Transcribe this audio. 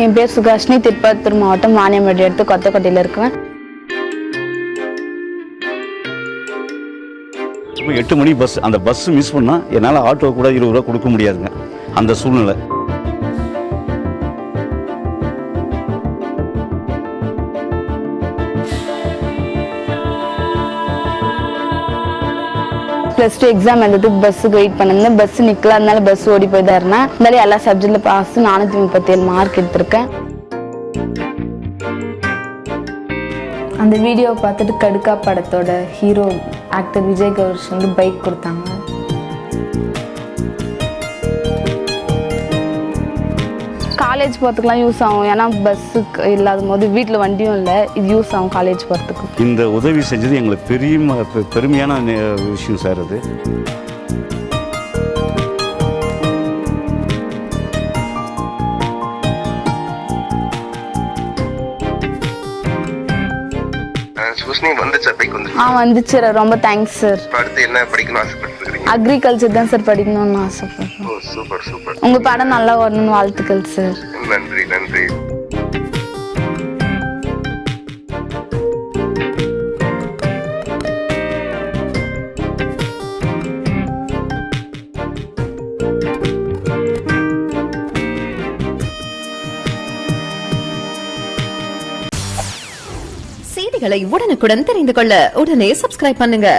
என் பேர் சுகாஷினி, திருப்பத்தூர் மாவட்டம் வாணியம்பாடி அடுத்து கொத்தக்கோட்டையில் இருக்கேன். இப்போ 8 மணி பஸ், அந்த பஸ் மிஸ் பண்ணால் என்னால் ஆட்டோ கூட 20 ரூபா கொடுக்க முடியாதுங்க, அந்த சூழ்நிலை. +2 எக்ஸாம் எழுதுறதுக்கு பஸ்ஸுக்கு வெயிட் பண்ணிருந்தேன். பஸ் நிற்கல, அதனால பஸ் ஓடி போய் தான் இருந்தேன். இருந்தாலும் எல்லா சப்ஜெக்ட்ல பாஸ், 437 மார்க் எடுத்திருக்கேன். அந்த வீடியோவை பார்த்துட்டு கடுக்கா படத்தோட ஹீரோ ஆக்டர் விஜய் கௌரிஷ் வந்து பைக் கொடுத்தாங்க. காலேஜ் போகிறதுக்குலாம் யூஸ் ஆகும், ஏன்னா பஸ்ஸுக்கு இல்லாத போது வீட்டில் வண்டியும் இல்லை, இது யூஸ் ஆகும் காலேஜ் போகிறதுக்கு. இந்த உதவி செஞ்சது எங்களுக்கு பெருமையான விஷயம் சார். அது வந்துச்சு. ரொம்ப தேங்க்ஸ் சார். என்ன படிக்கணும் ஆசைப்பட்டிருக்கீங்க? அக்ரிகல்ச்சர் தான் சார் படிக்கணும்னு ஆசைப்படுறேன். Super super. உங்க படம் நல்லா வரணும்னு வாழ்த்துக்கள் சார். நன்றி நன்றி. செய்திகளை உடனுக்குடன் தெரிந்து கொள்ள உடனே சப்ஸ்கிரைப் பண்ணுங்க.